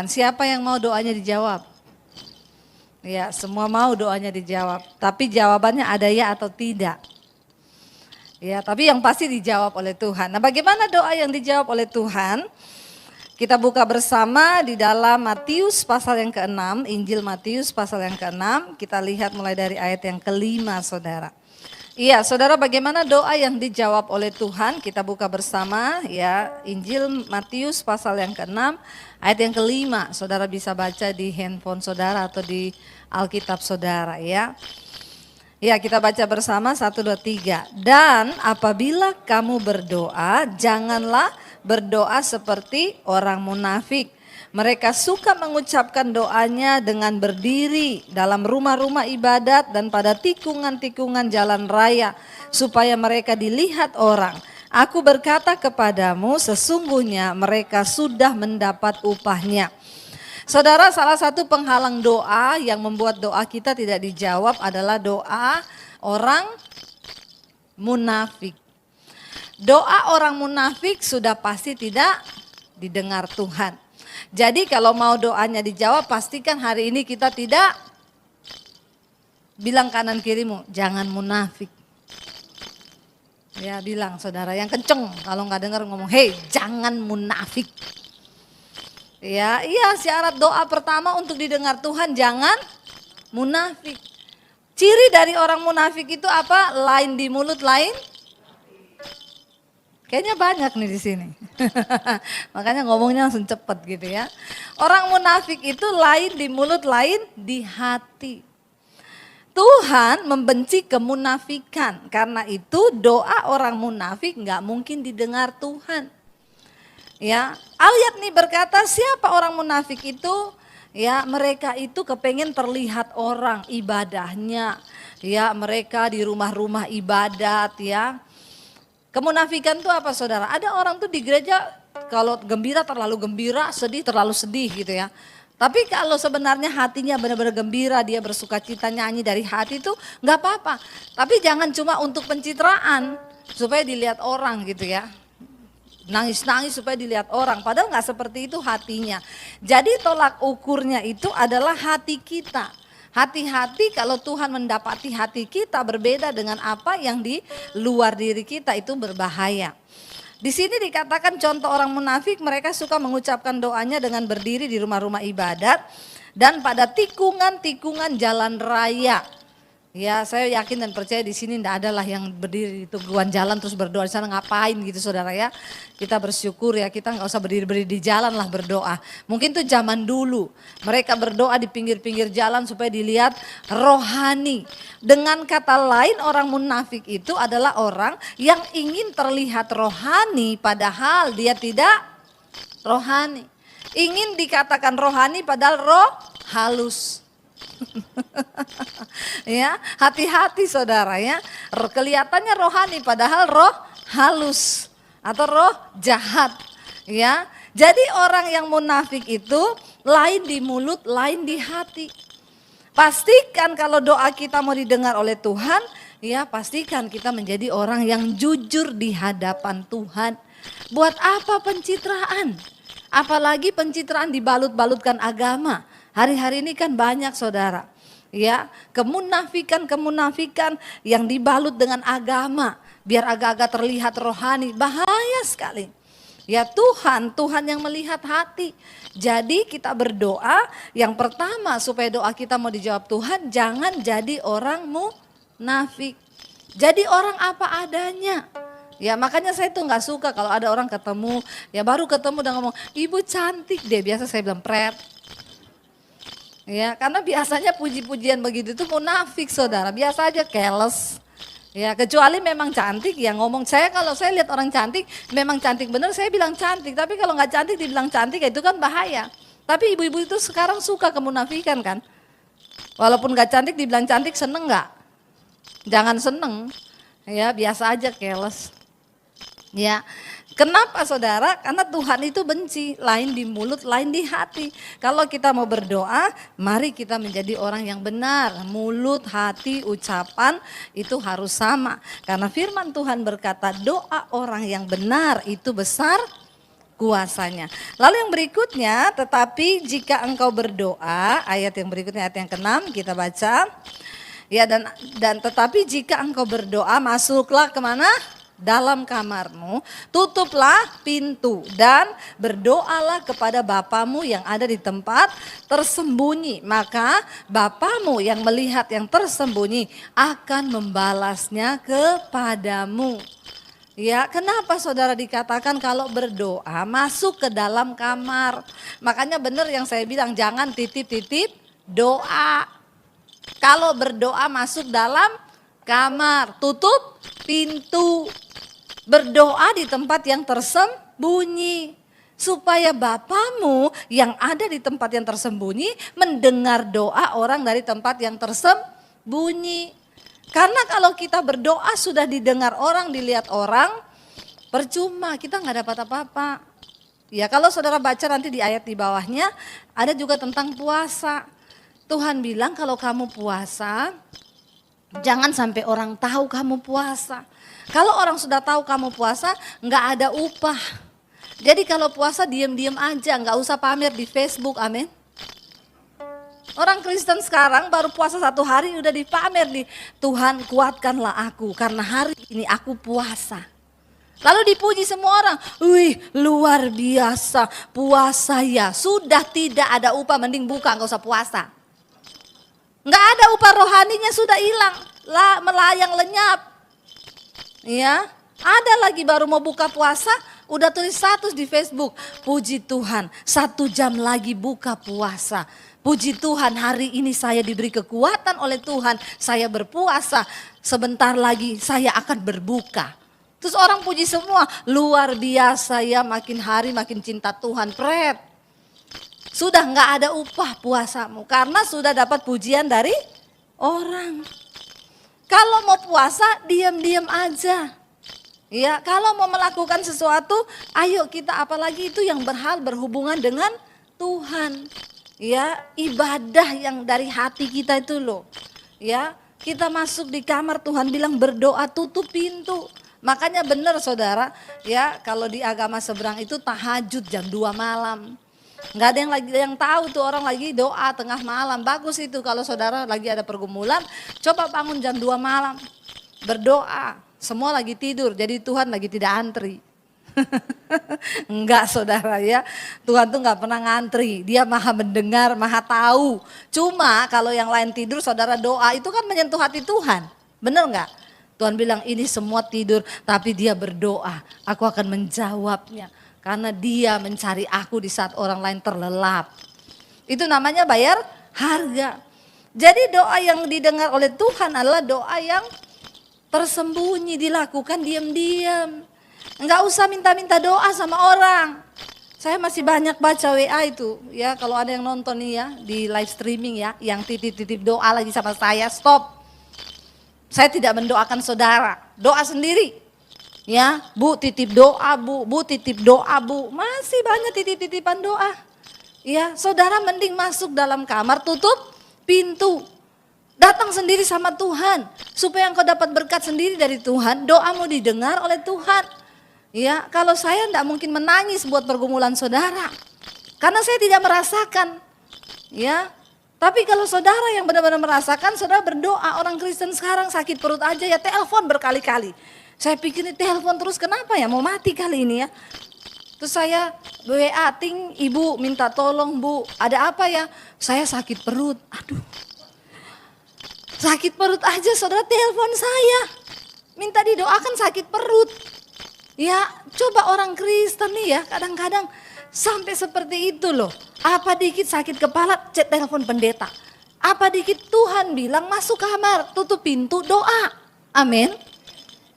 Siapa yang mau doanya dijawab? Ya, semua mau doanya dijawab. Tapi jawabannya ada ya atau tidak. Ya, tapi yang pasti dijawab oleh Tuhan. Nah, bagaimana doa yang dijawab oleh Tuhan? Kita buka bersama di dalam Matius pasal yang ke-6, Injil Matius pasal yang ke-6. Kita lihat mulai dari ayat yang ke-5, saudara. Iya, saudara, bagaimana doa yang dijawab oleh Tuhan? Kita buka bersama ya, Injil Matius pasal yang ke-6, ayat yang ke-5. Saudara bisa baca di handphone saudara atau di Alkitab saudara ya. Ya, kita baca bersama 1, 2, 3. Dan apabila kamu berdoa, janganlah berdoa seperti orang munafik. Mereka suka mengucapkan doanya dengan berdiri dalam rumah-rumah ibadat dan pada tikungan-tikungan jalan raya, supaya mereka dilihat orang. Aku berkata kepadamu, sesungguhnya mereka sudah mendapat upahnya. Saudara, salah satu penghalang doa yang membuat doa kita tidak dijawab adalah doa orang munafik. Doa orang munafik sudah pasti tidak didengar Tuhan. Jadi kalau mau doanya dijawab, pastikan hari ini kita tidak bilang kanan kirimu, jangan munafik. Ya, bilang saudara yang kenceng, kalau nggak dengar ngomong, hei jangan munafik. Ya, iya, syarat doa pertama untuk didengar Tuhan, jangan munafik. Ciri dari orang munafik itu apa? Lain di mulut, lain. Kayaknya banyak nih di sini. Makanya ngomongnya langsung cepet gitu ya. Orang munafik itu lain di mulut, lain di hati. Tuhan membenci kemunafikan, karena itu doa orang munafik nggak mungkin didengar Tuhan. Ya, ayat ini berkata siapa orang munafik itu? Ya, mereka itu kepengen terlihat orang ibadahnya. Ya, mereka di rumah-rumah ibadat ya. Kemunafikan itu apa saudara? Ada orang tuh di gereja kalau gembira terlalu gembira, sedih terlalu sedih gitu ya. Tapi kalau sebenarnya hatinya benar-benar gembira, dia bersuka cita nyanyi dari hati itu nggak apa-apa. Tapi jangan cuma untuk pencitraan supaya dilihat orang gitu ya. Nangis-nangis supaya dilihat orang, padahal nggak seperti itu hatinya. Jadi tolak ukurnya itu adalah hati kita. Hati-hati kalau Tuhan mendapati hati kita berbeda dengan apa yang di luar diri kita, itu berbahaya. Di sini dikatakan contoh orang munafik, mereka suka mengucapkan doanya dengan berdiri di rumah-rumah ibadat dan pada tikungan-tikungan jalan raya. Ya, saya yakin dan percaya di sini tidak ada lah yang berdiri di tikungan jalan terus berdoa di sana, ngapain gitu saudara ya. Kita bersyukur ya, kita nggak usah berdiri-berdiri di jalan lah berdoa. Mungkin tuh zaman dulu mereka berdoa di pinggir-pinggir jalan supaya dilihat rohani. Dengan kata lain, orang munafik itu adalah orang yang ingin terlihat rohani padahal dia tidak rohani. Ingin dikatakan rohani padahal roh halus. Ya, hati-hati saudara ya. Kelihatannya rohani padahal roh halus atau roh jahat ya. Jadi orang yang munafik itu lain di mulut, lain di hati. Pastikan kalau doa kita mau didengar oleh Tuhan, ya pastikan kita menjadi orang yang jujur di hadapan Tuhan. Buat apa pencitraan? Apalagi pencitraan dibalut-balutkan agama. Hari-hari ini kan banyak saudara, ya kemunafikan yang dibalut dengan agama, biar agak-agak terlihat rohani, bahaya sekali. Ya Tuhan yang melihat hati. Jadi kita berdoa, yang pertama supaya doa kita mau dijawab Tuhan, jangan jadi orang munafik. Jadi orang apa adanya. Ya makanya saya tuh nggak suka kalau ada orang ketemu, ya baru ketemu dan ngomong, ibu cantik deh, biasa saya bilang pret. Ya, karena biasanya puji-pujian begitu itu munafik saudara, biasa aja keles. Ya, kecuali memang cantik ya ngomong, kalau saya lihat orang cantik, memang cantik bener saya bilang cantik. Tapi kalau nggak cantik dibilang cantik itu kan bahaya. Tapi ibu-ibu itu sekarang suka kemunafikan kan. Walaupun nggak cantik dibilang cantik, seneng nggak? Jangan seneng, ya biasa aja keles. Ya, kenapa saudara? Karena Tuhan itu benci, lain di mulut, lain di hati. Kalau kita mau berdoa, mari kita menjadi orang yang benar. Mulut, hati, ucapan itu harus sama. Karena firman Tuhan berkata doa orang yang benar itu besar kuasanya. Lalu yang berikutnya, tetapi jika engkau berdoa, ayat yang berikutnya ayat yang ke-6 kita baca. Ya dan tetapi jika engkau berdoa, masuklah kemana? Dalam kamarmu, tutuplah pintu dan berdoalah kepada Bapamu yang ada di tempat tersembunyi. Maka Bapamu yang melihat yang tersembunyi akan membalasnya kepadamu. Ya, kenapa saudara dikatakan kalau berdoa masuk ke dalam kamar? Makanya benar yang saya bilang, jangan titip-titip doa. Kalau berdoa masuk dalam kamar, tutup pintu. Berdoa di tempat yang tersembunyi. Supaya Bapamu yang ada di tempat yang tersembunyi mendengar doa orang dari tempat yang tersembunyi. Karena kalau kita berdoa sudah didengar orang, dilihat orang, percuma, kita nggak dapat apa-apa. Ya kalau saudara baca nanti di ayat di bawahnya, ada juga tentang puasa. Tuhan bilang kalau kamu puasa, jangan sampai orang tahu kamu puasa. Kalau orang sudah tahu kamu puasa, nggak ada upah. Jadi kalau puasa diam-diam aja, nggak usah pamer di Facebook, amin. Orang Kristen sekarang baru puasa 1 hari udah dipamer di Tuhan kuatkanlah aku karena hari ini aku puasa. Lalu dipuji semua orang, wih luar biasa puasa ya, sudah tidak ada upah mending buka nggak usah puasa. Nggak ada upah rohaninya sudah hilang, melayang lenyap. Ya, ada lagi baru mau buka puasa, udah tulis status di Facebook. Puji Tuhan, 1 jam lagi buka puasa. Puji Tuhan, hari ini saya diberi kekuatan oleh Tuhan. Saya berpuasa, sebentar lagi saya akan berbuka. Terus orang puji semua, luar biasa ya, makin hari makin cinta Tuhan. Pret, sudah nggak ada upah puasamu karena sudah dapat pujian dari orang. Kalau mau puasa diam-diam aja. Ya, kalau mau melakukan sesuatu, ayo kita apalagi itu yang berhubungan dengan Tuhan. Ya, ibadah yang dari hati kita itu loh. Ya, kita masuk di kamar Tuhan bilang berdoa tutup pintu. Makanya benar saudara, ya kalau di agama seberang itu tahajud jam 2 malam. Nggak ada yang tahu tuh orang lagi doa tengah malam. Bagus itu kalau saudara lagi ada pergumulan, coba bangun jam 2 malam. Berdoa, semua lagi tidur jadi Tuhan lagi tidak antri. Enggak saudara ya, Tuhan tuh nggak pernah ngantri, dia maha mendengar, maha tahu. Cuma kalau yang lain tidur saudara doa itu kan menyentuh hati Tuhan, bener nggak? Tuhan bilang ini semua tidur tapi dia berdoa, aku akan menjawabnya. Karena dia mencari aku di saat orang lain terlelap. Itu namanya bayar harga. Jadi doa yang didengar oleh Tuhan adalah doa yang tersembunyi, dilakukan diam-diam. Enggak usah minta-minta doa sama orang. Saya masih banyak baca WA itu ya, kalau ada yang nonton nih ya di live streaming ya, yang titip-titip doa lagi sama saya, stop. Saya tidak mendoakan saudara, doa sendiri. Ya, Bu titip doa, Bu titip doa, Bu. Masih banyak titip-titipan doa. Ya, saudara mending masuk dalam kamar, tutup pintu. Datang sendiri sama Tuhan, supaya engkau dapat berkat sendiri dari Tuhan, doamu didengar oleh Tuhan. Ya, kalau saya tidak mungkin menangis buat pergumulan saudara. Karena saya tidak merasakan. Ya, tapi kalau saudara yang benar-benar merasakan, saudara berdoa. Orang Kristen sekarang sakit perut aja ya telepon berkali-kali. Saya pikir ini telepon terus kenapa ya, mau mati kali ini ya. Terus saya WA, ting ibu minta tolong Bu, ada apa ya? Saya sakit perut, aduh. Sakit perut aja saudara telepon saya. Minta didoakan sakit perut. Ya coba orang Kristen nih ya kadang-kadang sampai seperti itu loh. Apa dikit sakit kepala, telepon pendeta. Apa dikit Tuhan bilang masuk kamar, tutup pintu, doa. Amin.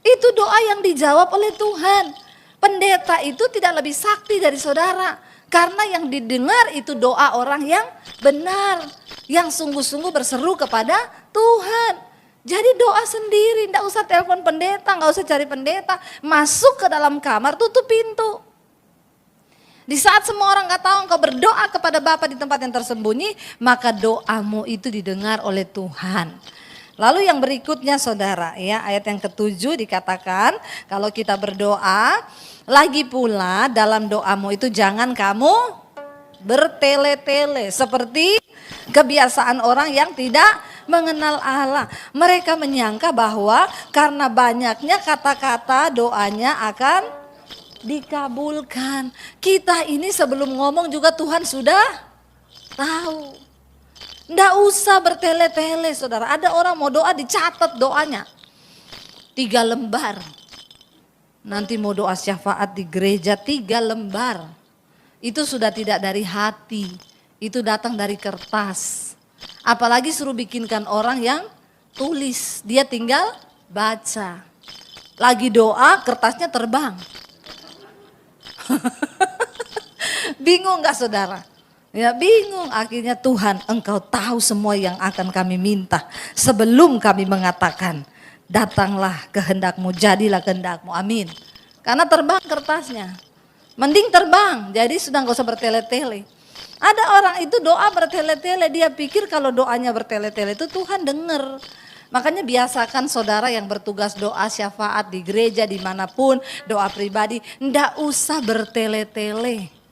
Itu doa yang dijawab oleh Tuhan. Pendeta itu tidak lebih sakti dari saudara. Karena yang didengar itu doa orang yang benar. Yang sungguh-sungguh berseru kepada Tuhan. Jadi doa sendiri, tidak usah telepon pendeta, nggak usah cari pendeta. Masuk ke dalam kamar, tutup pintu. Di saat semua orang nggak tahu engkau berdoa kepada Bapa di tempat yang tersembunyi, maka doamu itu didengar oleh Tuhan. Lalu yang berikutnya saudara, ya ayat yang ke-7 dikatakan kalau kita berdoa, lagi pula dalam doamu itu jangan kamu bertele-tele seperti kebiasaan orang yang tidak mengenal Allah. Mereka menyangka bahwa karena banyaknya kata-kata doanya akan dikabulkan. Kita ini sebelum ngomong juga Tuhan sudah tahu. Nggak usah bertele-tele saudara. Ada orang mau doa dicatat doanya 3 lembar. Nanti mau doa syafaat di gereja 3 lembar. Itu sudah tidak dari hati. Itu datang dari kertas. Apalagi suruh bikinkan orang yang tulis. Dia tinggal baca. Lagi doa kertasnya terbang. Bingung gak saudara? Ya bingung, akhirnya Tuhan engkau tahu semua yang akan kami minta. Sebelum kami mengatakan datanglah kehendakmu, jadilah kehendakmu, amin. Karena terbang kertasnya, mending terbang, jadi sudah gak usah bertele-tele. Ada orang itu doa bertele-tele, dia pikir kalau doanya bertele-tele itu Tuhan dengar. Makanya biasakan saudara yang bertugas doa syafaat di gereja dimanapun, doa pribadi, ndak usah bertele-tele.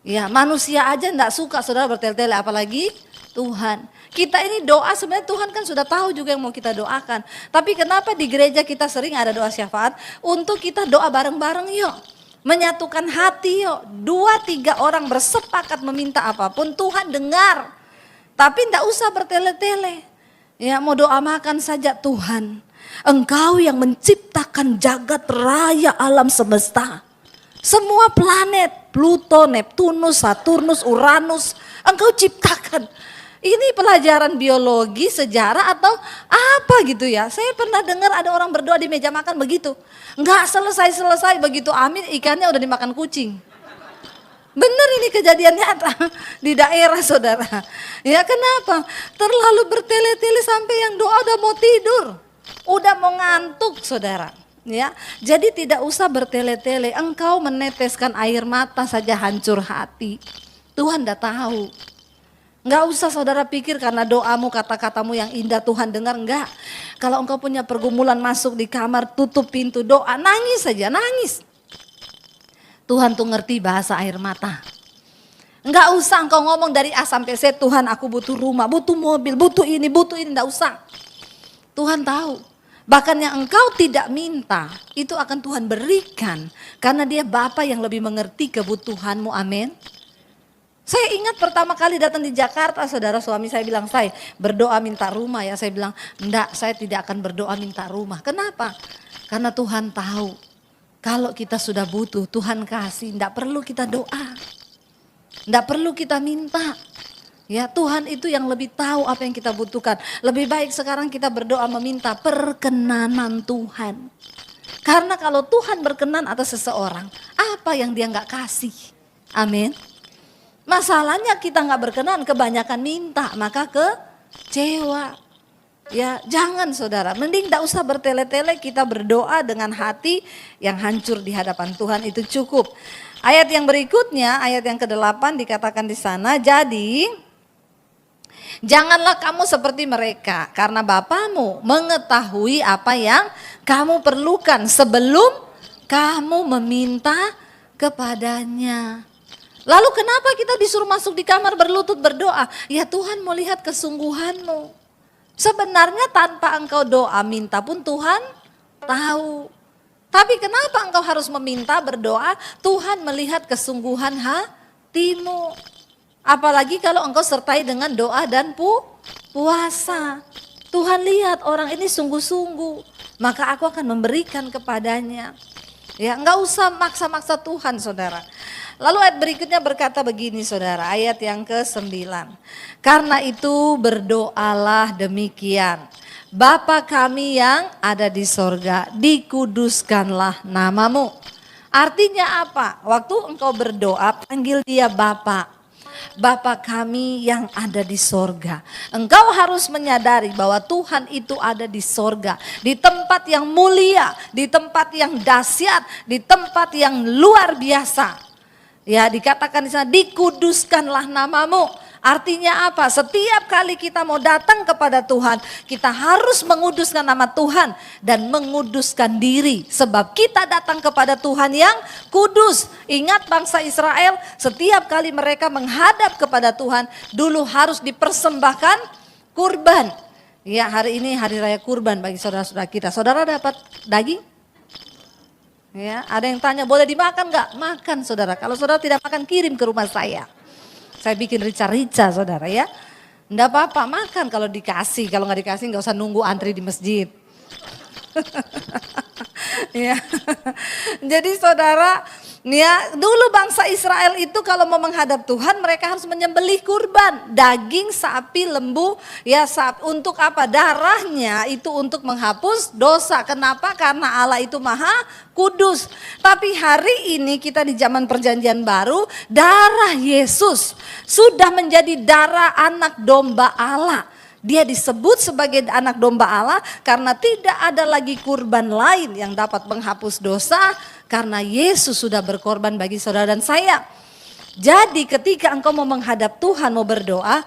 Ya manusia aja ndak suka saudara bertele-tele, apalagi Tuhan. Kita ini doa sebenarnya Tuhan kan sudah tahu juga yang mau kita doakan. Tapi kenapa di gereja kita sering ada doa syafaat? Untuk kita doa bareng-bareng yuk. Menyatukan hati yuk. 2-3 orang bersepakat meminta apapun Tuhan dengar. Tapi ndak usah bertele-tele. Ya mau doa makan saja, Tuhan Engkau yang menciptakan jagat raya alam semesta. Semua planet, Pluto, Neptunus, Saturnus, Uranus, Engkau ciptakan. Ini pelajaran biologi, sejarah atau apa gitu ya. Saya pernah dengar ada orang berdoa di meja makan begitu. Enggak selesai-selesai begitu amin ikannya udah dimakan kucing. Benar ini kejadian nyata di daerah saudara. Ya kenapa? Terlalu bertele-tele sampai yang doa udah mau tidur. Udah mau ngantuk saudara. Ya, jadi tidak usah bertele-tele. Engkau meneteskan air mata saja hancur hati. Tuhan dah tahu. Enggak usah saudara pikir karena doamu, kata-katamu yang indah Tuhan dengar, enggak. Kalau engkau punya pergumulan masuk di kamar, tutup pintu doa, nangis saja, nangis. Tuhan tuh ngerti bahasa air mata. Enggak usah engkau ngomong dari A sampai Z, Tuhan aku butuh rumah, butuh mobil, butuh ini, enggak usah. Tuhan tahu. Bahkan yang engkau tidak minta, itu akan Tuhan berikan. Karena dia Bapa yang lebih mengerti kebutuhanmu, amin. Saya ingat pertama kali datang di Jakarta, saudara suami saya bilang, saya berdoa minta rumah ya. Saya bilang, enggak saya tidak akan berdoa minta rumah. Kenapa? Karena Tuhan tahu, kalau kita sudah butuh, Tuhan kasih, enggak perlu kita doa. Enggak perlu kita minta. Ya Tuhan itu yang lebih tahu apa yang kita butuhkan. Lebih baik sekarang kita berdoa meminta perkenanan Tuhan. Karena kalau Tuhan berkenan atas seseorang, apa yang dia nggak kasih? Amin. Masalahnya kita nggak berkenan, kebanyakan minta, maka kecewa. Ya jangan saudara, mending nggak usah bertele-tele, kita berdoa dengan hati yang hancur di hadapan Tuhan itu cukup. Ayat yang berikutnya, ayat yang ke-8 dikatakan di sana, jadi janganlah kamu seperti mereka, karena Bapamu mengetahui apa yang kamu perlukan sebelum kamu meminta kepadanya. Lalu kenapa kita disuruh masuk di kamar berlutut berdoa? Ya Tuhan mau lihat kesungguhanmu. Sebenarnya tanpa engkau doa minta pun Tuhan tahu. Tapi kenapa engkau harus meminta berdoa? Tuhan melihat kesungguhan hatimu. Apalagi kalau engkau sertai dengan doa dan puasa. Tuhan lihat orang ini sungguh-sungguh, maka aku akan memberikan kepadanya. Ya, enggak usah maksa-maksa Tuhan saudara. Lalu ayat berikutnya berkata begini saudara, ayat yang ke-9. Karena itu berdoalah demikian. Bapa kami yang ada di sorga, dikuduskanlah namamu. Artinya apa? Waktu engkau berdoa panggil dia Bapa. Bapa kami yang ada di sorga. Engkau harus menyadari bahwa Tuhan itu ada di sorga. Di tempat yang mulia, di tempat yang dahsyat, di tempat yang luar biasa. Ya dikatakan di sana dikuduskanlah namamu. Artinya apa? Setiap kali kita mau datang kepada Tuhan, kita harus menguduskan nama Tuhan dan menguduskan diri. Sebab kita datang kepada Tuhan yang kudus. Ingat bangsa Israel, setiap kali mereka menghadap kepada Tuhan, dulu harus dipersembahkan kurban. Ya, hari ini hari raya kurban bagi saudara-saudara kita. Saudara dapat daging? Ya, ada yang tanya, boleh dimakan nggak? Makan saudara. Kalau saudara tidak makan, kirim ke rumah saya. Saya bikin rica-rica saudara ya. Enggak apa-apa, makan kalau dikasih. Kalau nggak dikasih nggak usah nunggu antri di masjid. Ya. Jadi saudara, ya, dulu bangsa Israel itu kalau mau menghadap Tuhan mereka harus menyembelih kurban. Daging sapi, lembu, ya untuk apa? Darahnya itu untuk menghapus dosa. Kenapa? Karena Allah itu maha kudus. Tapi hari ini kita di zaman perjanjian baru, darah Yesus sudah menjadi darah anak domba Allah. Dia disebut sebagai anak domba Allah karena tidak ada lagi kurban lain yang dapat menghapus dosa karena Yesus sudah berkorban bagi saudara dan saya. Jadi ketika engkau mau menghadap Tuhan, mau berdoa,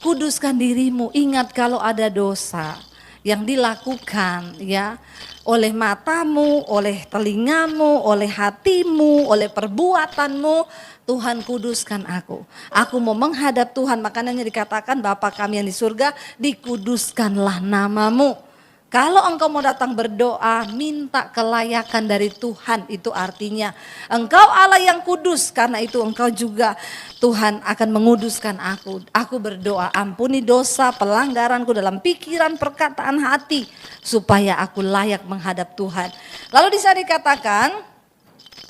kuduskan dirimu. Ingat kalau ada dosa yang dilakukan ya oleh matamu, oleh telingamu, oleh hatimu, oleh perbuatanmu, Tuhan kuduskan aku. Aku mau menghadap Tuhan, makanya dikatakan Bapa kami yang di surga, dikuduskanlah namamu. Kalau engkau mau datang berdoa, minta kelayakan dari Tuhan, itu artinya engkau Allah yang kudus, karena itu engkau juga Tuhan akan menguduskan aku. Aku berdoa, ampuni dosa pelanggaranku dalam pikiran, perkataan, hati, supaya aku layak menghadap Tuhan. Lalu bisa dikatakan,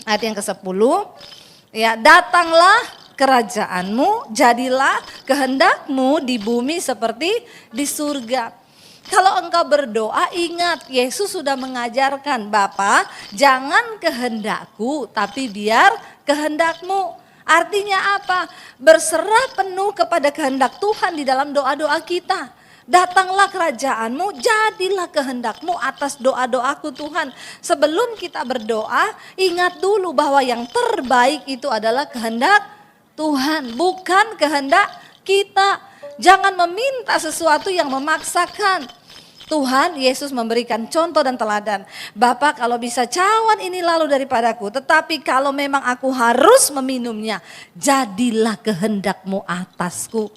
ayat yang ke-10, ya, datanglah kerajaanmu, jadilah kehendakmu di bumi seperti di surga. Kalau engkau berdoa, ingat Yesus sudah mengajarkan, Bapa, jangan kehendakku tapi biar kehendakmu. Artinya apa? Berserah penuh kepada kehendak Tuhan di dalam doa-doa kita. Datanglah kerajaanmu, jadilah kehendakmu atas doa-doaku Tuhan. Sebelum kita berdoa, ingat dulu bahwa yang terbaik itu adalah kehendak Tuhan, bukan kehendak kita. Jangan meminta sesuatu yang memaksakan. Tuhan Yesus memberikan contoh dan teladan. Bapa, kalau bisa cawan ini lalu daripadaku, tetapi kalau memang aku harus meminumnya, jadilah kehendakmu atasku.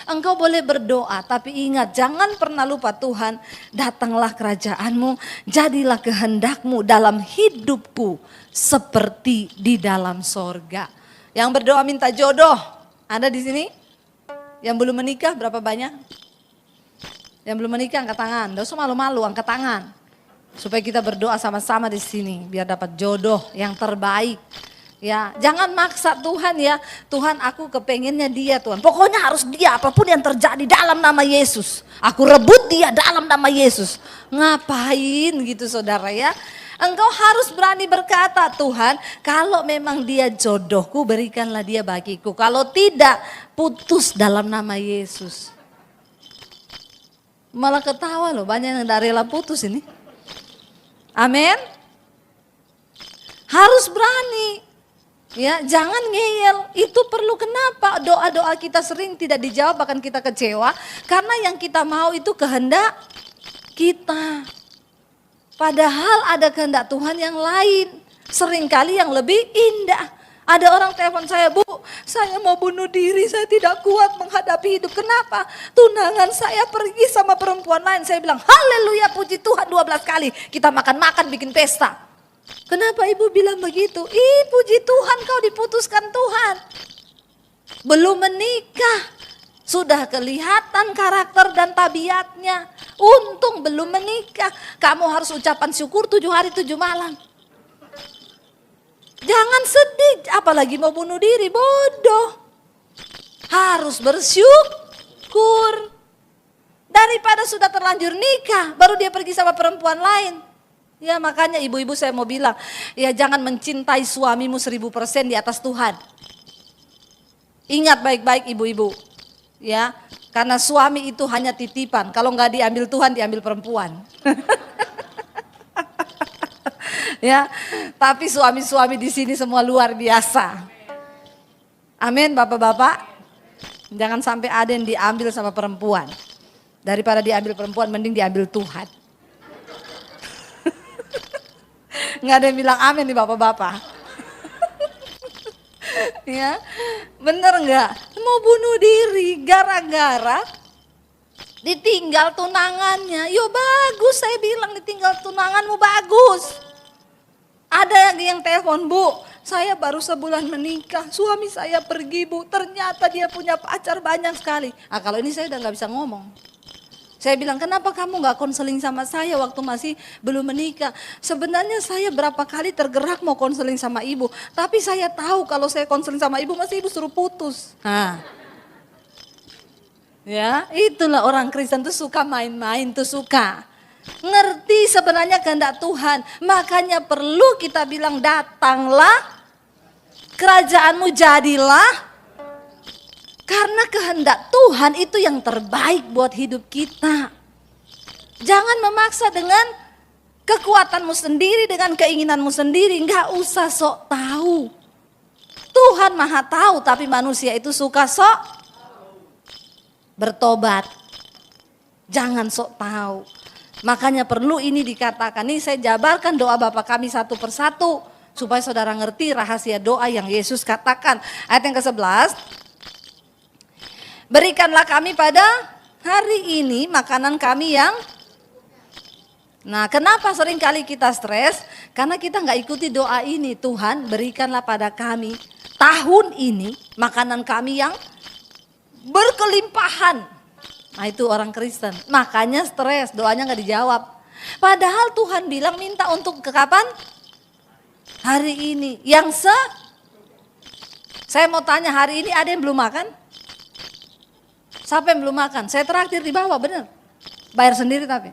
Engkau boleh berdoa, tapi ingat jangan pernah lupa Tuhan, datanglah kerajaanmu, jadilah kehendakmu dalam hidupku seperti di dalam sorga. Yang berdoa minta jodoh, ada di sini? Yang belum menikah berapa banyak? Yang belum menikah angkat tangan, gak usah malu-malu, angkat tangan. Supaya kita berdoa sama-sama di sini, biar dapat jodoh yang terbaik. Ya, jangan maksa Tuhan ya. Tuhan, aku kepengennya dia Tuhan. Pokoknya harus dia, apapun yang terjadi dalam nama Yesus. Aku rebut dia dalam nama Yesus. Ngapain gitu saudara ya. Engkau harus berani berkata, Tuhan, kalau memang dia jodohku, berikanlah dia bagiku. Kalau tidak, putus dalam nama Yesus. Malah ketawa loh, banyak yang tidak rela putus ini. Amin. Harus berani. Ya, jangan ngeyel. Itu perlu. Kenapa doa-doa kita sering tidak dijawab, bahkan kita kecewa karena yang kita mau itu kehendak kita. Padahal ada kehendak Tuhan yang lain, seringkali yang lebih indah. Ada orang telepon saya, Bu, saya mau bunuh diri, saya tidak kuat menghadapi hidup. Kenapa? Tunangan saya pergi sama perempuan lain. Saya bilang, haleluya, puji Tuhan 12 kali. Kita makan-makan bikin pesta. Kenapa ibu bilang begitu? Ih, puji Tuhan kau diputuskan Tuhan. Belum menikah, sudah kelihatan karakter dan tabiatnya. Untung belum menikah. Kamu harus ucapan syukur 7 hari 7 malam. Jangan sedih, apalagi mau bunuh diri, bodoh. Harus bersyukur. Daripada sudah terlanjur nikah, baru dia pergi sama perempuan lain. Ya makanya ibu-ibu saya mau bilang, ya jangan mencintai suamimu 1000% di atas Tuhan. Ingat baik-baik ibu-ibu, ya, karena suami itu hanya titipan. Kalau nggak diambil Tuhan, diambil perempuan. Ya, tapi suami-suami di sini semua luar biasa. Amin, bapak-bapak. Jangan sampai ada yang diambil sama perempuan. Daripada diambil perempuan, mending diambil Tuhan. Nggak ada yang bilang amin nih bapak-bapak. Ya, bener nggak? Mau bunuh diri gara-gara ditinggal tunangannya. Yo bagus, saya bilang ditinggal tunanganmu bagus. Ada yang telepon, Bu, saya baru sebulan menikah, suami saya pergi, Bu, ternyata dia punya pacar banyak sekali. Ah, kalau ini saya udah nggak bisa ngomong. Saya bilang, kenapa kamu nggak konseling sama saya waktu masih belum menikah? Sebenarnya saya berapa kali tergerak mau konseling sama ibu, tapi saya tahu kalau saya konseling sama ibu, masih ibu suruh putus. Nah, ya itulah orang Kristen tuh suka main-main, tuh suka. Ngerti sebenarnya kehendak Tuhan, makanya perlu kita bilang datanglah, kerajaanmu jadilah, karena kehendak Tuhan itu yang terbaik buat hidup kita. Jangan memaksa dengan kekuatanmu sendiri, dengan keinginanmu sendiri, nggak usah sok tahu. Tuhan maha tahu, tapi manusia itu suka sok bertobat. Jangan sok tahu. Makanya perlu ini dikatakan, ini saya jabarkan doa Bapa kami satu persatu supaya saudara ngerti rahasia doa yang Yesus katakan. Ayat yang ke-11, berikanlah kami pada hari ini makanan kami yang... Nah, kenapa sering kali kita stres? Karena kita nggak ikuti doa ini. Tuhan berikanlah pada kami tahun ini makanan kami yang berkelimpahan. Nah, itu orang Kristen, makanya stres, doanya nggak dijawab. Padahal Tuhan bilang minta untuk ke kapan? Hari ini. Saya mau tanya, hari ini ada yang belum makan? Siapa yang belum makan? Saya traktir di bawah, bener. Bayar sendiri tapi.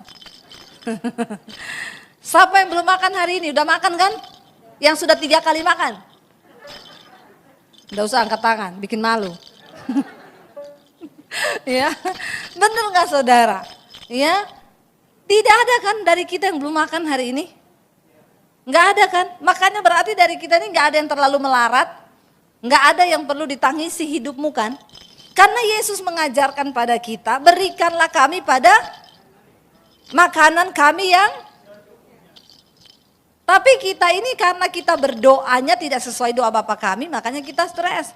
Siapa yang belum makan hari ini? Udah makan kan? Yang sudah 3 kali makan? Nggak usah angkat tangan, bikin malu. Ya, bener nggak saudara? Ya, tidak ada kan dari kita yang belum makan hari ini? Nggak ada kan? Makanya berarti dari kita ini nggak ada yang terlalu melarat, nggak ada yang perlu ditangisi hidupmu kan? Karena Yesus mengajarkan pada kita, berikanlah kami pada makanan kami yang... Tapi kita ini karena kita berdoanya tidak sesuai doa Bapa kami, makanya kita stres.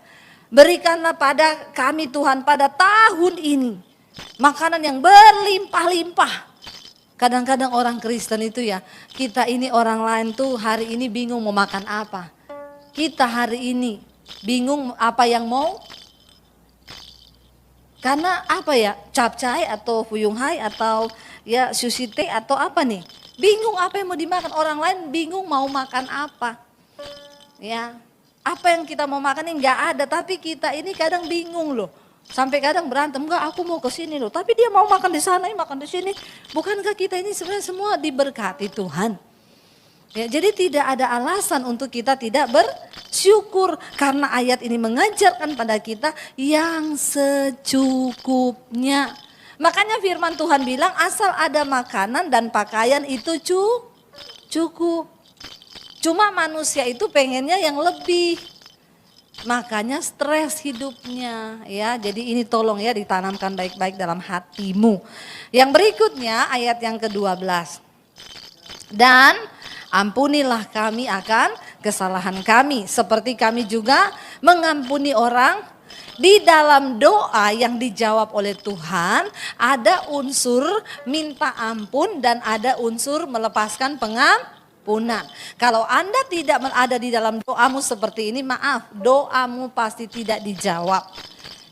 Berikanlah pada kami Tuhan pada tahun ini makanan yang berlimpah-limpah. Kadang-kadang orang Kristen itu ya, kita ini orang lain tuh hari ini bingung mau makan apa. Kita hari ini bingung apa yang mau. Karena apa ya, capcay atau fuyung hai atau ya sushi teh atau apa nih. Bingung apa yang mau dimakan, orang lain bingung mau makan apa. Ya. Apa yang kita mau makan ini nggak ada, tapi kita ini kadang bingung loh. Sampai kadang berantem, enggak aku mau ke sini loh, tapi dia mau makan di sana, makan di sini. Bukankah kita ini sebenarnya semua diberkati Tuhan? Ya, jadi tidak ada alasan untuk kita tidak bersyukur karena ayat ini mengajarkan pada kita yang secukupnya. Makanya firman Tuhan bilang asal ada makanan dan pakaian itu cukup. Cuma manusia itu pengennya yang lebih, makanya stres hidupnya ya. Jadi ini tolong ya ditanamkan baik-baik dalam hatimu. Yang berikutnya ayat yang ke-12. Dan ampunilah kami akan kesalahan kami, seperti kami juga mengampuni orang. Di dalam doa yang dijawab oleh Tuhan ada unsur minta ampun dan ada unsur melepaskan pengampunan. Kalau Anda tidak ada di dalam doamu seperti ini, maaf, doamu pasti tidak dijawab.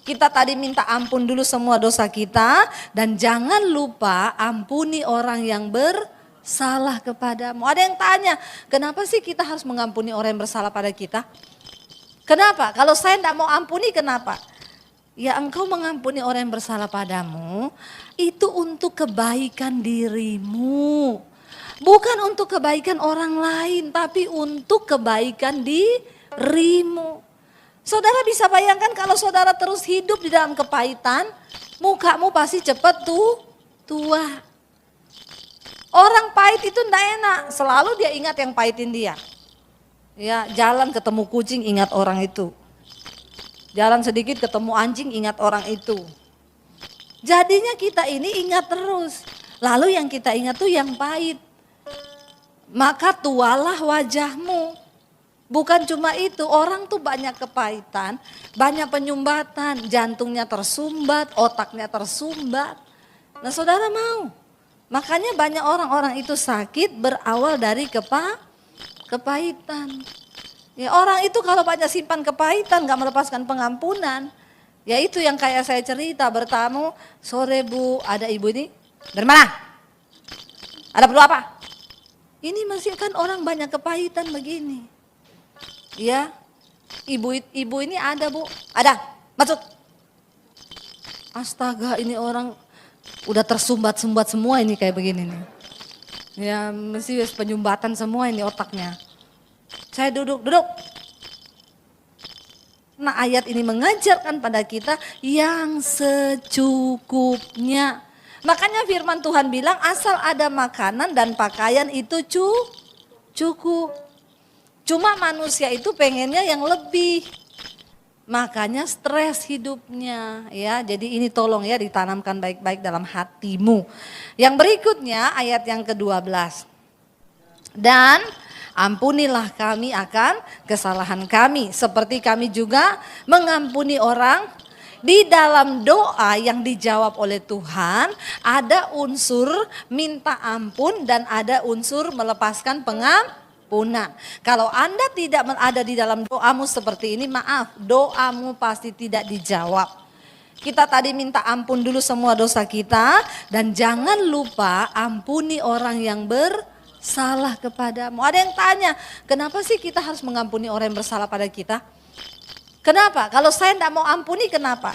Kita tadi minta ampun dulu semua dosa kita dan jangan lupa ampuni orang yang bersalah kepadamu. Ada yang tanya, kenapa sih kita harus mengampuni orang yang bersalah pada kita? Kenapa? Kalau saya tidak mau ampuni, kenapa? Ya engkau mengampuni orang yang bersalah padamu, itu untuk kebaikan dirimu. Bukan untuk kebaikan orang lain, tapi untuk kebaikan dirimu. Saudara bisa bayangkan kalau saudara terus hidup di dalam kepahitan, mukamu pasti cepat tua. Orang pahit itu enggak enak, selalu dia ingat yang pahitin dia. Ya, jalan ketemu kucing ingat orang itu. Jalan sedikit ketemu anjing, ingat orang itu. Jadinya kita ini ingat terus. Lalu yang kita ingat tuh yang pahit. Maka tualah wajahmu. Bukan cuma itu, orang tuh banyak kepahitan, banyak penyumbatan, jantungnya tersumbat, otaknya tersumbat. Nah saudara mau? Makanya banyak orang-orang itu sakit berawal dari kepahitan. Ya orang itu kalau banyak simpan kepahitan, gak melepaskan pengampunan. Ya itu yang kayak saya cerita, bertamu, sore Bu, ada ibu ini, dari mana? Ada perlu apa? Ini masih kan orang banyak kepahitan begini. Ya, ibu ini ada Bu, ada, masuk. Astaga ini orang udah tersumbat-sumbat semua ini kayak begini nih. Ya mesti penyumbatan semua ini otaknya. Saya duduk. Nah ayat ini mengajarkan pada kita yang secukupnya. Makanya firman Tuhan bilang asal ada makanan dan pakaian itu cukup. Cuma manusia itu pengennya yang lebih. Makanya stres hidupnya ya. Jadi ini tolong ya ditanamkan baik-baik dalam hatimu. Yang berikutnya ayat yang ke-12. Dan ampunilah kami akan kesalahan kami. Seperti kami juga mengampuni orang. Di dalam doa yang dijawab oleh Tuhan ada unsur minta ampun dan ada unsur melepaskan pengampunan. Kalau Anda tidak ada di dalam doamu seperti ini, maaf, doamu pasti tidak dijawab. Kita tadi minta ampun dulu semua dosa kita dan jangan lupa ampuni orang yang bersalah kepadamu. Ada yang tanya, kenapa sih kita harus mengampuni orang yang bersalah pada kita? Kenapa? Kalau saya tidak mau ampuni, kenapa?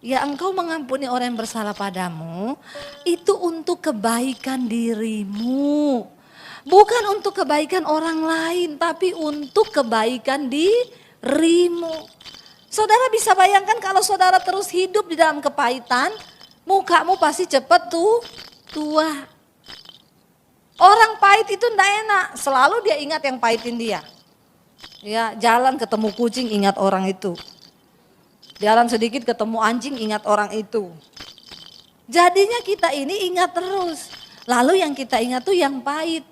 Ya engkau mengampuni orang yang bersalah padamu, itu untuk kebaikan dirimu. Bukan untuk kebaikan orang lain, tapi untuk kebaikan dirimu. Saudara bisa bayangkan kalau saudara terus hidup di dalam kepahitan, mukamu pasti cepat tua. Orang pahit itu enggak enak, selalu dia ingat yang pahitin dia. Ya, jalan ketemu kucing ingat orang itu. Jalan sedikit ketemu anjing ingat orang itu. Jadinya kita ini ingat terus. Lalu yang kita ingat tuh yang pahit.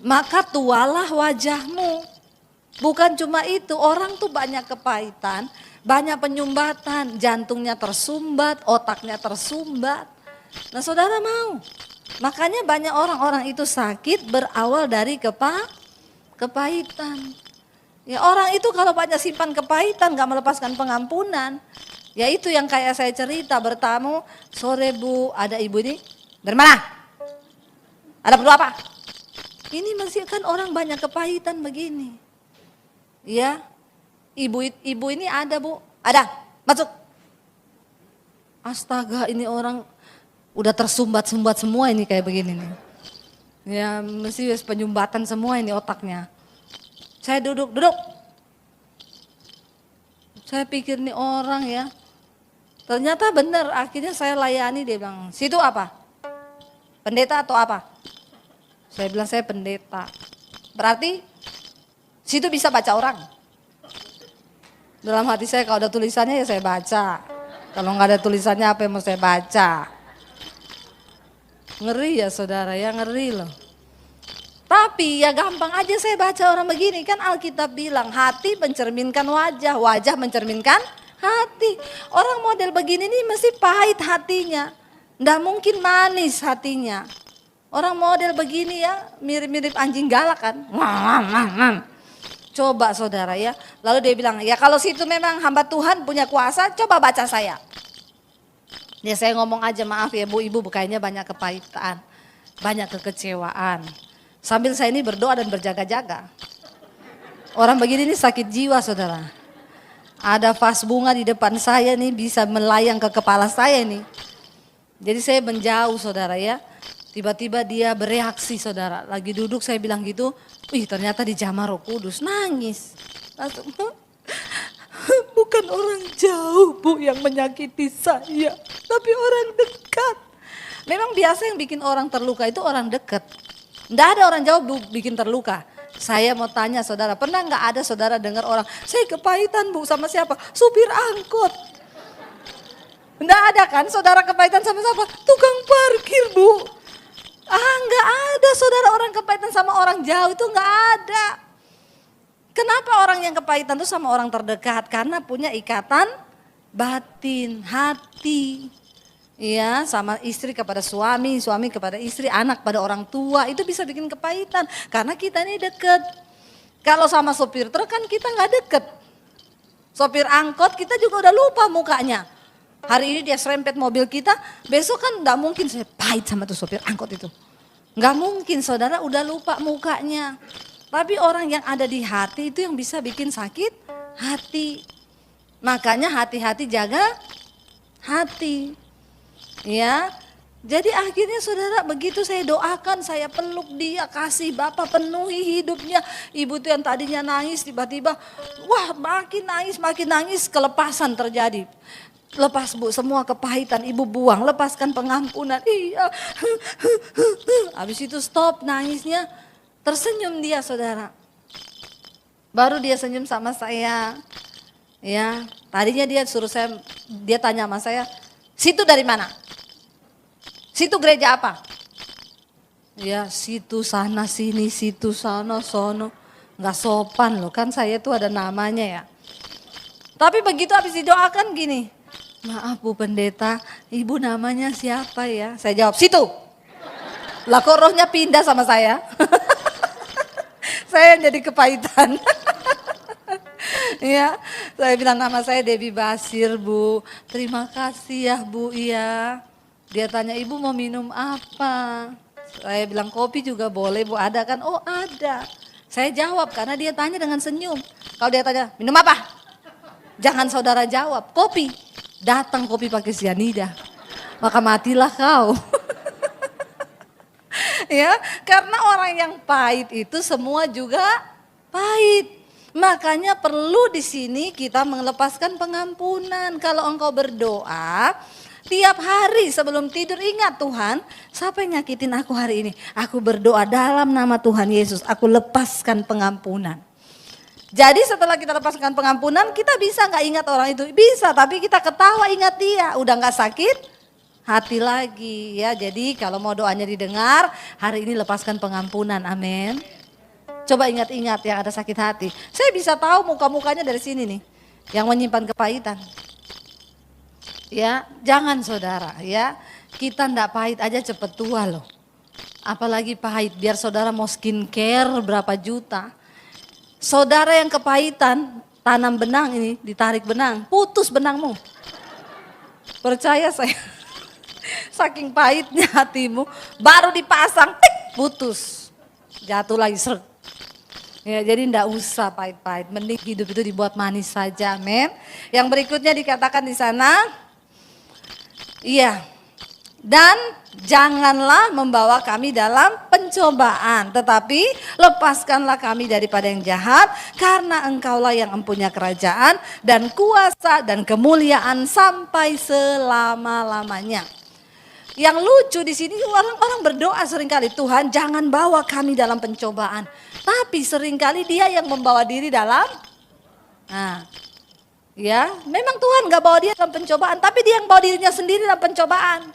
Maka tualah wajahmu. Bukan cuma itu, orang tuh banyak kepahitan, banyak penyumbatan, jantungnya tersumbat, otaknya tersumbat. Nah saudara mau? Makanya banyak orang-orang itu sakit berawal dari kepahitan. Ya orang itu kalau banyak simpan kepahitan gak melepaskan pengampunan. Ya itu yang kayak saya cerita, bertamu, sore Bu, ada ibu ini, dari mana? Ada perlu apa? Ini masih kan orang banyak kepahitan begini. Ya, ibu ini ada Bu, ada, masuk. Astaga ini orang udah tersumbat-sumbat semua ini kayak begini nih. Ya mesti penyumbatan semua ini otaknya. Saya duduk. Saya pikir nih orang ya. Ternyata benar, akhirnya saya layani, dia bilang, situ apa? Pendeta atau apa? Saya bilang saya pendeta. Berarti situ bisa baca orang. Dalam hati saya kalau ada tulisannya ya saya baca. Kalau nggak ada tulisannya apa yang mau saya baca? Ngeri ya saudara ya, ngeri loh. Tapi ya gampang aja saya baca orang begini. Kan Alkitab bilang hati mencerminkan wajah, wajah mencerminkan hati. Orang model begini nih mesti pahit hatinya. Nggak mungkin manis hatinya. Orang model begini ya mirip-mirip anjing galak kan. Coba saudara ya. Lalu dia bilang ya kalau situ memang hamba Tuhan punya kuasa, coba baca saya. Ya saya ngomong aja, maaf ya Bu, Ibu kayaknya banyak kepahitan. Banyak kekecewaan. Sambil saya ini berdoa dan berjaga-jaga. Orang begini nih sakit jiwa saudara. Ada vas bunga di depan saya nih bisa melayang ke kepala saya nih. Jadi saya menjauh saudara ya. Tiba-tiba dia bereaksi saudara. Lagi duduk saya bilang gitu. Wih ternyata dijamah Roh Kudus. Nangis. Langsung. Bukan orang jauh Bu yang menyakiti saya. Tapi orang dekat. Memang biasa yang bikin orang terluka itu orang dekat. Nggak ada orang jauh bikin terluka. Saya mau tanya saudara, pernah nggak ada saudara dengar orang, saya kepahitan Bu sama siapa? Supir angkot. Nggak ada kan saudara kepahitan sama siapa? Tukang parkir Bu. Nggak ada saudara orang kepahitan sama orang jauh, itu nggak ada. Kenapa orang yang kepahitan itu sama orang terdekat? Karena punya ikatan batin, hati. Ya, sama istri kepada suami, suami kepada istri, anak pada orang tua, itu bisa bikin kepahitan. Karena kita ini deket. Kalau sama sopir truk kan kita nggak deket. Sopir angkot kita juga udah lupa mukanya. Hari ini dia serempet mobil kita, besok kan nggak mungkin saya pahit sama tuh sopir angkot itu. Nggak mungkin saudara udah lupa mukanya. Tapi orang yang ada di hati itu yang bisa bikin sakit hati. Makanya hati-hati jaga hati. Ya, jadi akhirnya saudara begitu saya doakan, saya peluk dia, kasih Bapak penuhi hidupnya. Ibu tuh yang tadinya nangis tiba-tiba, wah makin nangis, kelepasan terjadi. Lepas Bu, semua kepahitan Ibu buang, lepaskan pengampunan. Iya, habis itu stop nangisnya, tersenyum dia saudara. Baru dia senyum sama saya. Ya, tadinya dia dia tanya sama saya, situ dari mana? Situ gereja apa? Ya situ sana sini, situ sana sono. Nggak sopan loh, kan saya tuh ada namanya ya. Tapi begitu habis didoakan gini, maaf Bu Pendeta, Ibu namanya siapa ya? Saya jawab, situ. Lah kok rohnya pindah sama saya? Saya jadi kepahitan. Ya, saya bilang nama saya Debbie Basir Bu. Terima kasih ya Bu, iya. Dia tanya, Ibu mau minum apa? Saya bilang kopi juga boleh Bu, ada kan? Oh ada. Saya jawab karena dia tanya dengan senyum. Kalau dia tanya, minum apa? Jangan saudara jawab, kopi. Datang kopi pakai sianida. Maka matilah kau. Ya, karena orang yang pahit itu semua juga pahit. Makanya perlu di sini kita melepaskan pengampunan. Kalau engkau berdoa, tiap hari sebelum tidur ingat Tuhan, siapa yang nyakitin aku hari ini? Aku berdoa dalam nama Tuhan Yesus, aku lepaskan pengampunan. Jadi setelah kita lepaskan pengampunan, kita bisa nggak ingat orang itu? Bisa, tapi kita ketawa ingat dia, udah nggak sakit hati lagi ya. Jadi kalau mau doanya didengar, hari ini lepaskan pengampunan, amin. Coba ingat-ingat yang ada sakit hati. Saya bisa tahu muka-mukanya dari sini nih, yang menyimpan kepahitan. Ya, jangan saudara ya, kita ndak pahit aja cepet tua loh. Apalagi pahit, biar saudara mau skincare berapa juta. Saudara yang kepahitan, tanam benang ini, ditarik benang, putus benangmu. Percaya saya, saking pahitnya hatimu, baru dipasang, tik, putus. Jatuh lagi, seret. Ya, jadi ndak usah pahit-pahit, mending hidup itu dibuat manis saja, amin. Yang berikutnya dikatakan di sana, iya, dan janganlah membawa kami dalam pencobaan, tetapi lepaskanlah kami daripada yang jahat, karena engkaulah yang mempunyai kerajaan dan kuasa dan kemuliaan sampai selama-lamanya. Yang lucu di sini orang-orang berdoa seringkali, Tuhan jangan bawa kami dalam pencobaan. Tapi seringkali dia yang membawa diri dalam, ya memang Tuhan gak bawa dia dalam pencobaan, tapi dia yang bawa dirinya sendiri dalam pencobaan.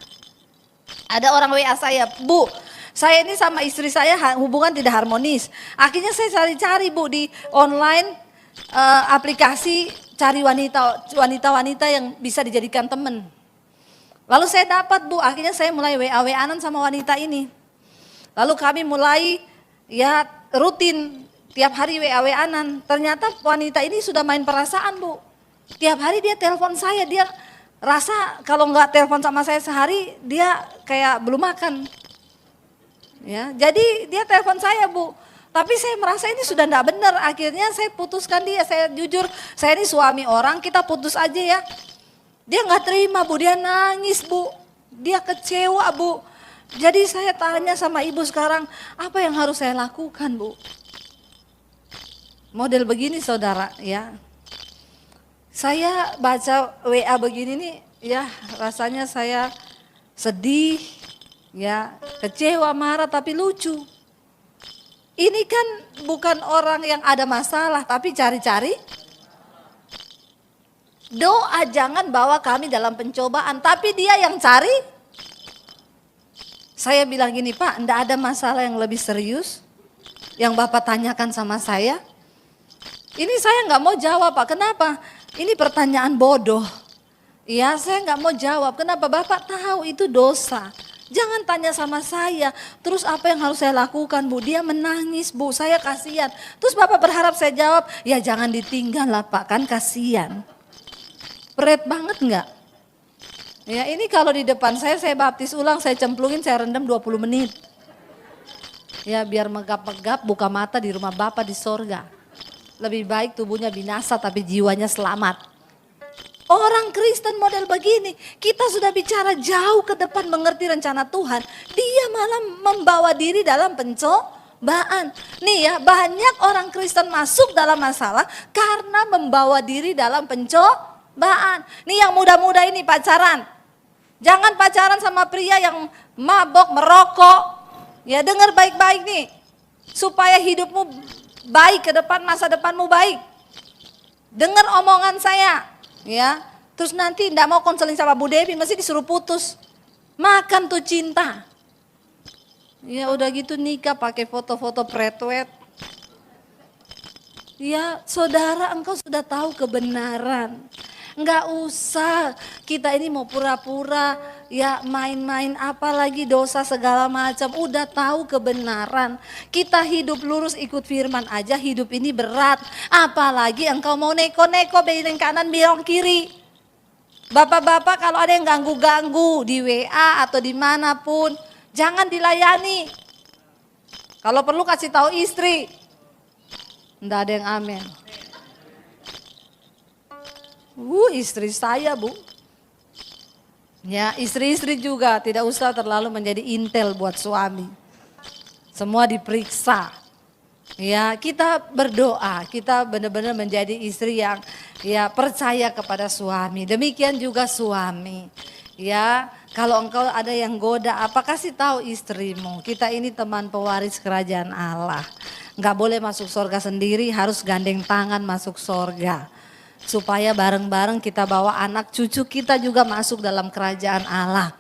Ada orang WA saya, Bu, saya ini sama istri saya hubungan tidak harmonis. Akhirnya saya cari-cari Bu di online aplikasi, cari wanita-wanita yang bisa dijadikan teman. Lalu saya dapat Bu, akhirnya saya mulai WA-WA-an sama wanita ini. Lalu kami mulai ya rutin tiap hari WA-WA-an. Ternyata wanita ini sudah main perasaan Bu. Tiap hari dia telepon saya, dia rasa kalau nggak telepon sama saya sehari dia kayak belum makan. Ya, jadi dia telepon saya Bu. Tapi saya merasa ini sudah enggak benar. Akhirnya saya putuskan dia, saya jujur, saya ini suami orang, kita putus aja ya. Dia nggak terima Bu, dia nangis Bu, dia kecewa Bu. Jadi saya tanya sama ibu sekarang, apa yang harus saya lakukan Bu? Model begini saudara ya. Saya baca WA begini nih ya, rasanya saya sedih ya, kecewa, marah tapi lucu. Ini kan bukan orang yang ada masalah, tapi cari-cari doa. Jangan bawa kami dalam pencobaan, tapi dia yang cari. Saya bilang gini, Pak, enggak ada masalah yang lebih serius yang Bapak tanyakan sama saya. Ini saya nggak mau jawab, Pak. Kenapa? Ini pertanyaan bodoh. Ya, saya nggak mau jawab. Kenapa? Bapak tahu itu dosa. Jangan tanya sama saya, terus apa yang harus saya lakukan, Bu? Dia menangis, Bu, saya kasihan. Terus Bapak berharap saya jawab, ya jangan ditinggal lah, Pak, kan kasihan. Berat banget nggak? Ya, ini kalau di depan saya baptis ulang, saya cemplungin, saya rendam 20 menit. Ya, biar megap-megap buka mata di rumah Bapak di sorga. Lebih baik tubuhnya binasa tapi jiwanya selamat. Orang Kristen model begini, kita sudah bicara jauh ke depan mengerti rencana Tuhan, dia malah membawa diri dalam pencobaan. Nih ya, banyak orang Kristen masuk dalam masalah karena membawa diri dalam pencobaan. Nih yang muda-muda ini pacaran, jangan pacaran sama pria yang mabok, merokok. Ya dengar baik-baik nih, supaya hidupmu baik ke depan, masa depanmu baik. Dengar omongan saya. Ya, terus nanti ndak mau konseling sama Bu Devi, mesti disuruh putus. Makan tuh cinta. Ya udah gitu nikah pakai foto-foto pretwet. Ya saudara, engkau sudah tahu kebenaran. Enggak usah kita ini mau pura-pura ya main-main apalagi dosa segala macam. Udah tahu kebenaran. Kita hidup lurus ikut firman aja, hidup ini berat. Apalagi engkau mau neko-neko belok kanan belok kiri. Bapak-bapak kalau ada yang ganggu-ganggu di WA atau dimanapun, jangan dilayani. Kalau perlu kasih tahu istri. Enggak ada yang amin. Istri saya, Bu. Ya, istri-istri juga tidak usah terlalu menjadi intel buat suami. Semua diperiksa. Ya, kita berdoa, kita benar-benar menjadi istri yang ya percaya kepada suami. Demikian juga suami. Ya, kalau engkau ada yang goda, apa kasih tahu istrimu. Kita ini teman pewaris kerajaan Allah. Enggak boleh masuk surga sendiri, harus gandeng tangan masuk surga. Supaya bareng-bareng kita bawa anak cucu kita juga masuk dalam kerajaan Allah.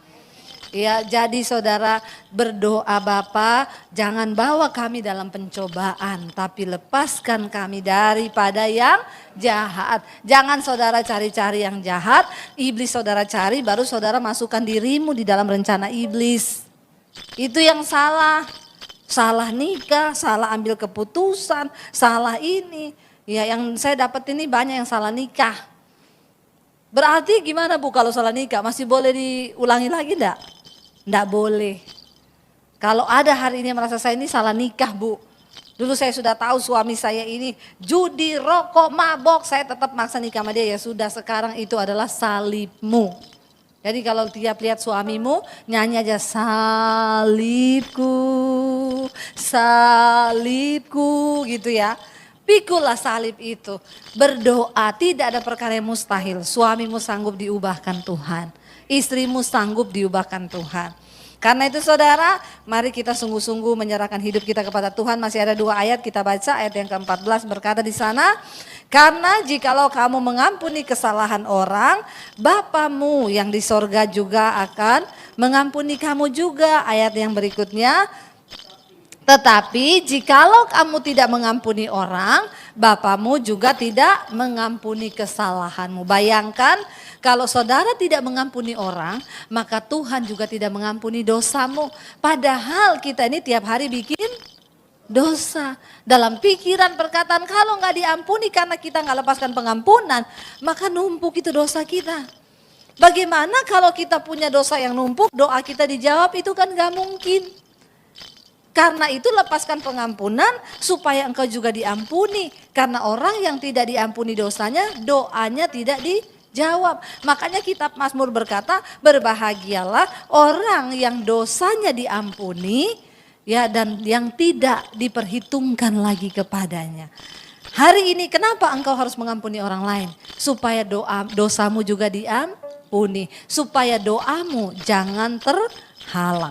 Ya, jadi saudara berdoa, Bapa, jangan bawa kami dalam pencobaan, tapi lepaskan kami daripada yang jahat. Jangan saudara cari-cari yang jahat, iblis saudara cari, baru saudara masukkan dirimu di dalam rencana iblis. Itu yang salah. Salah nikah, salah ambil keputusan, salah ini. Ya yang saya dapat ini banyak yang salah nikah. Berarti gimana Bu kalau salah nikah? Masih boleh diulangi lagi enggak? Enggak boleh. Kalau ada hari ini merasa saya ini salah nikah Bu. Dulu saya sudah tahu suami saya ini judi, rokok, mabok. Saya tetap maksa nikah sama dia, ya sudah, sekarang itu adalah salibmu. Jadi kalau tiap lihat suamimu nyanyi aja salibku, salibku gitu ya. Pikulah salib itu, berdoa, tidak ada perkara yang mustahil. Suamimu sanggup diubahkan Tuhan, istrimu sanggup diubahkan Tuhan. Karena itu saudara, mari kita sungguh-sungguh menyerahkan hidup kita kepada Tuhan. Masih ada 2 ayat kita baca, ayat yang ke-14 berkata di sana, karena jikalau kamu mengampuni kesalahan orang, Bapamu yang di sorga juga akan mengampuni kamu juga. Ayat yang berikutnya, tetapi jikalau kamu tidak mengampuni orang, Bapamu juga tidak mengampuni kesalahanmu. Bayangkan kalau saudara tidak mengampuni orang, maka Tuhan juga tidak mengampuni dosamu. Padahal kita ini tiap hari bikin dosa. Dalam pikiran, perkataan, kalau nggak diampuni karena kita nggak lepaskan pengampunan, maka numpuk itu dosa kita. Bagaimana kalau kita punya dosa yang numpuk, doa kita dijawab? Itu kan nggak mungkin. Karena itu lepaskan pengampunan supaya engkau juga diampuni. Karena orang yang tidak diampuni dosanya, doanya tidak dijawab. Makanya kitab Mazmur berkata, berbahagialah orang yang dosanya diampuni, ya, dan yang tidak diperhitungkan lagi kepadanya. Hari ini kenapa engkau harus mengampuni orang lain? Supaya dosamu juga diampuni. Supaya doamu jangan terhalang.